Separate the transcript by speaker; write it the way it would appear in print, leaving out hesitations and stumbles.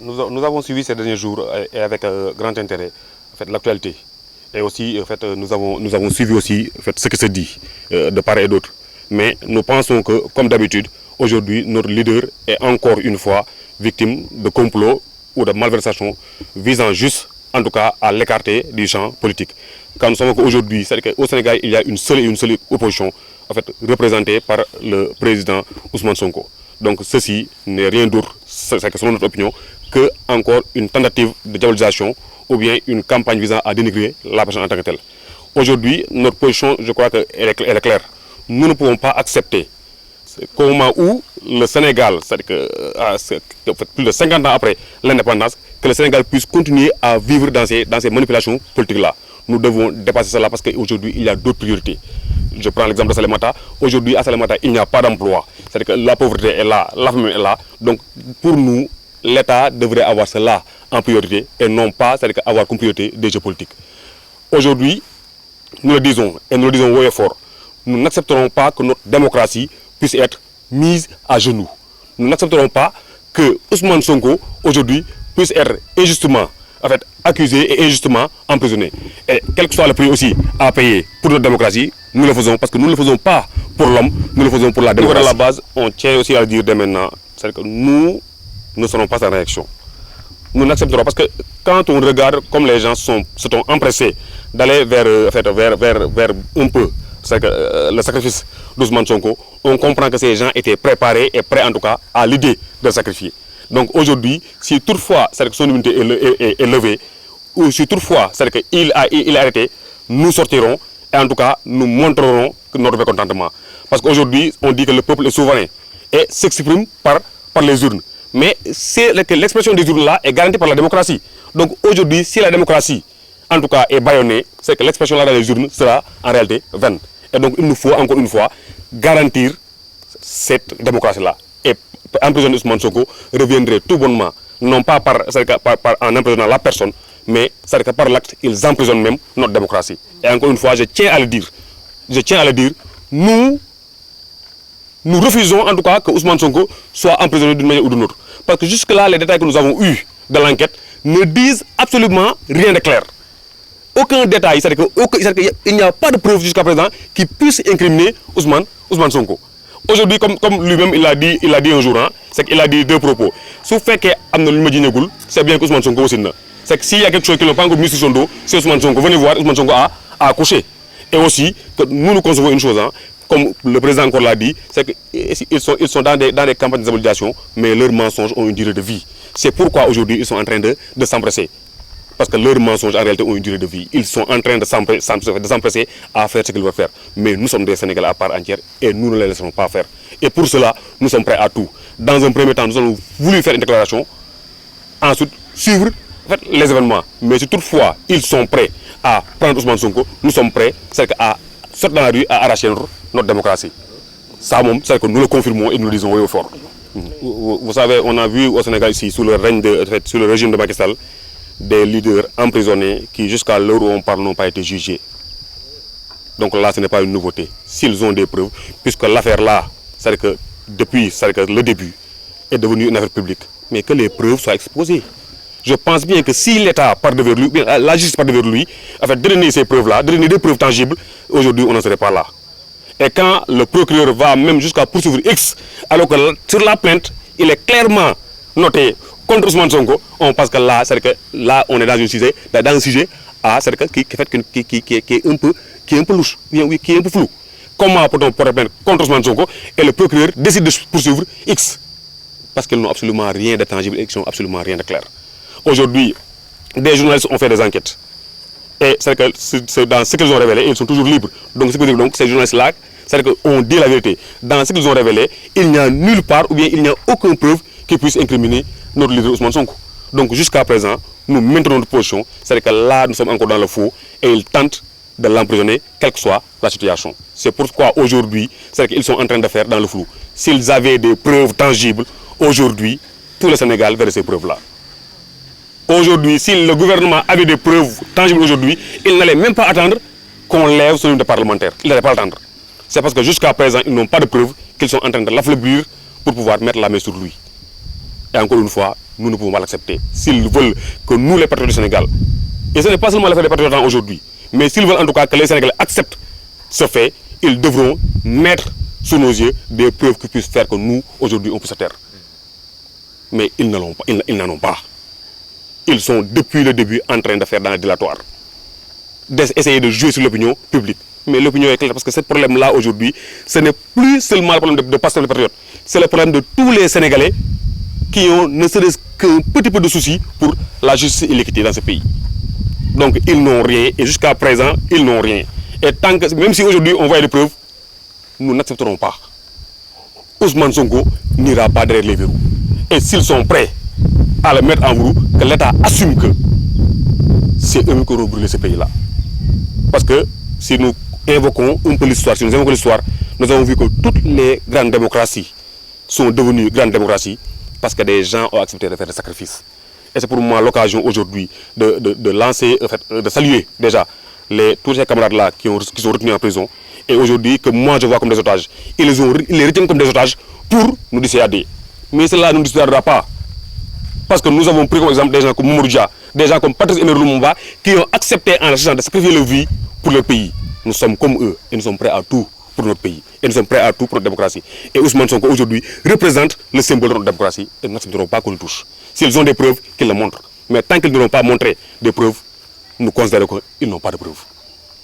Speaker 1: nous avons suivi ces derniers jours et avec grand intérêt en fait, l'actualité. Et aussi, en fait, nous avons suivi aussi en fait, ce qui se dit de part et d'autre. Mais nous pensons que, comme d'habitude, aujourd'hui, notre leader est encore une fois victime de complots ou de malversations visant juste, en tout cas, à l'écarter du champ politique. Quand nous savons qu'aujourd'hui, c'est-à-dire qu'au Sénégal, il y a une seule opposition en fait, représentée par le président Ousmane Sonko. Donc ceci n'est rien d'autre, c'est selon notre opinion, que encore une tentative de diabolisation ou bien une campagne visant à dénigrer la personne en tant que telle. Aujourd'hui, notre position, je crois qu'elle est claire. Nous ne pouvons pas accepter qu'au moment où le Sénégal, c'est-à-dire que plus de 50 ans après l'indépendance, que le Sénégal puisse continuer à vivre dans ces manipulations politiques-là. Nous devons dépasser cela parce qu'aujourd'hui, il y a d'autres priorités. Je prends l'exemple de Salémata. Aujourd'hui, à Salémata, il n'y a pas d'emploi. C'est-à-dire que la pauvreté est là, la famine est là. Donc, pour nous, l'État devrait avoir cela en priorité et non pas, c'est-à-dire avoir comme priorité des jeux politiques. Aujourd'hui, nous le disons, et nous le disons haut et fort, nous n'accepterons pas que notre démocratie puisse être mise à genoux. Nous n'accepterons pas que Ousmane Sonko, aujourd'hui, puisse être injustement en fait, accusé et injustement emprisonné. Et quel que soit le prix aussi à payer pour notre démocratie, nous le faisons parce que nous ne le faisons pas pour l'homme, nous le faisons pour la démocratie. À la base, on tient aussi à le dire dès maintenant, c'est-à-dire que nous ne serons pas en réaction. Nous n'accepterons pas parce que quand on regarde comme les gens se sont empressés d'aller vers un peu le sacrifice d'Ousmane Sonko, on comprend que ces gens étaient préparés et prêts en tout cas à l'idée de le sacrifier. Donc aujourd'hui, si toutefois son immunité est levée, ou si toutefois il est arrêté, nous sortirons et en tout cas nous montrerons notre mécontentement. Parce qu'aujourd'hui, on dit que le peuple est souverain et s'exprime par les urnes. Mais l'expression des urnes-là est garantie par la démocratie. Donc aujourd'hui, si la démocratie, en tout cas, est bâillonnée, c'est que l'expression-là dans les urnes sera en réalité vaine. Et donc il nous faut encore une fois garantir cette démocratie-là. Et emprisonner Ousmane Sonko reviendrait tout bonnement, non pas en emprisonnant la personne, mais par l'acte, ils emprisonnent même notre démocratie. Et encore une fois, je tiens à le dire, nous refusons en tout cas que Ousmane Sonko soit emprisonné d'une manière ou d'une autre. Parce que jusque-là, les détails que nous avons eus de l'enquête ne disent absolument rien de clair. Aucun détail, c'est-à-dire qu'il n'y a pas de preuve jusqu'à présent qui puisse incriminer Ousmane Sonko. Aujourd'hui, comme lui-même il a dit un jour, hein, c'est qu'il a dit deux propos. Si fait que c'est bien que Ousmane Sonko aussi. C'est que s'il y a quelque chose qui n'a pas encore mis sur son dos, c'est Ousmane Sonko. Venez voir, Ousmane Sonko a accouché. Et aussi, que nous concevons une chose, hein, comme le président encore l'a dit, c'est qu'ils sont dans des campagnes de diabolisation, mais leurs mensonges ont une durée de vie. C'est pourquoi aujourd'hui ils sont en train de s'empresser. Parce que leurs mensonges en réalité ont une durée de vie. Ils sont en train de s'empresser à faire ce qu'ils veulent faire. Mais nous sommes des Sénégalais à part entière et nous ne les laisserons pas faire. Et pour cela, nous sommes prêts à tout. Dans un premier temps, nous avons voulu faire une déclaration. Ensuite, suivre les événements. Mais si toutefois, ils sont prêts à prendre Ousmane Sonko, nous sommes prêts à sortir dans la rue, à arracher notre démocratie. Ça, c'est que nous le confirmons et nous le disons haut et fort. Vous savez, on a vu au Sénégal ici, sous le régime de Macky Sall, des leaders emprisonnés qui jusqu'à l'heure où on parle n'ont pas été jugés. Donc là, ce n'est pas une nouveauté. S'ils ont des preuves, puisque l'affaire là, c'est-à-dire que depuis le début, est devenue une affaire publique, mais que les preuves soient exposées. Je pense bien que si l'État part devers lui, la justice part devers lui, donner ces preuves-là, donner des preuves tangibles, aujourd'hui on n'en serait pas là. Et quand le procureur va même jusqu'à poursuivre X, alors que sur la plainte, il est clairement noté contre Ousmane Sonko, on pense que là, là on est dans un sujet qui est un peu louche, qui est un peu flou. Comment peut-on porter plainte contre Ousmane Sonko et le procureur décide de poursuivre X? Parce qu'ils n'ont absolument rien de tangible et qu'ils n'ont absolument rien de clair. Aujourd'hui, des journalistes ont fait des enquêtes. Et c'est dans ce qu'ils ont révélé, ils sont toujours libres. Donc, ces journalistes-là, c'est-à-dire qu'on dit la vérité. Dans ce qu'ils ont révélé, il n'y a nulle part ou bien il n'y a aucune preuve qui puisse incriminer notre leader Ousmane Sonko. Donc jusqu'à présent, nous maintenons notre position, c'est-à-dire que là, nous sommes encore dans le faux et ils tentent de l'emprisonner, quelle que soit la situation. C'est pourquoi aujourd'hui, c'est-à-dire qu'ils sont en train de faire dans le flou. S'ils avaient des preuves tangibles, aujourd'hui, tout le Sénégal verrait ces preuves-là. Aujourd'hui, si le gouvernement avait des preuves tangibles aujourd'hui, il n'allait même pas attendre qu'on lève son nombre de parlementaires. Il n'allait pas attendre. C'est parce que jusqu'à présent, ils n'ont pas de preuves qu'ils sont en train de l'affaiblir pour pouvoir mettre la main sur lui. Et encore une fois, nous ne pouvons pas l'accepter. S'ils veulent que nous, les patriotes du Sénégal, et ce n'est pas seulement l'affaire des patriotes aujourd'hui, mais s'ils veulent en tout cas que les Sénégalais acceptent ce fait, ils devront mettre sous nos yeux des preuves qui puissent faire que nous, aujourd'hui, on puisse se taire. Mais ils n'en ont pas. Ils sont depuis le début en train de faire dans le dilatoire, d'essayer de jouer sur l'opinion publique. Mais l'opinion est claire parce que ce problème-là aujourd'hui, ce n'est plus seulement le problème de Pastef les patriotes, c'est le problème de tous les Sénégalais qui ont ne serait-ce qu'un petit peu de soucis pour la justice et l'équité dans ce pays. Donc ils n'ont rien et jusqu'à présent, ils n'ont rien. Et tant que, même si aujourd'hui on voit des preuves, nous n'accepterons pas. Ousmane Sonko n'ira pas derrière les verrous. Et s'ils sont prêts à le mettre en roue, que l'État assume que c'est eux qui auront brûlé ce pays-là. Parce que si nous invoquons un peu l'histoire, si nous invoquons l'histoire, nous avons vu que toutes les grandes démocraties sont devenues grandes démocraties parce que des gens ont accepté de faire des sacrifices. Et c'est pour moi l'occasion aujourd'hui de lancer, en fait, de saluer déjà tous ces camarades-là qui sont retenus en prison. Et aujourd'hui, que moi je vois comme des otages, ils les retiennent comme des otages pour nous dissuader. Mais cela ne nous dissuadera pas. Parce que nous avons pris comme exemple des gens comme Mamadou Dia, des gens comme Patrice Emery Lumumba, qui ont accepté en acceptant de sacrifier leur vie pour leur pays. Nous sommes comme eux et nous sommes prêts à tout pour notre pays. Et nous sommes prêts à tout pour notre démocratie. Et Ousmane Sonko aujourd'hui représente le symbole de notre démocratie et nous n'accepterons pas qu'on le touche. S'ils ont des preuves, qu'ils le montrent. Mais tant qu'ils n'auront pas montré des preuves, nous considérons qu'ils n'ont pas de preuves.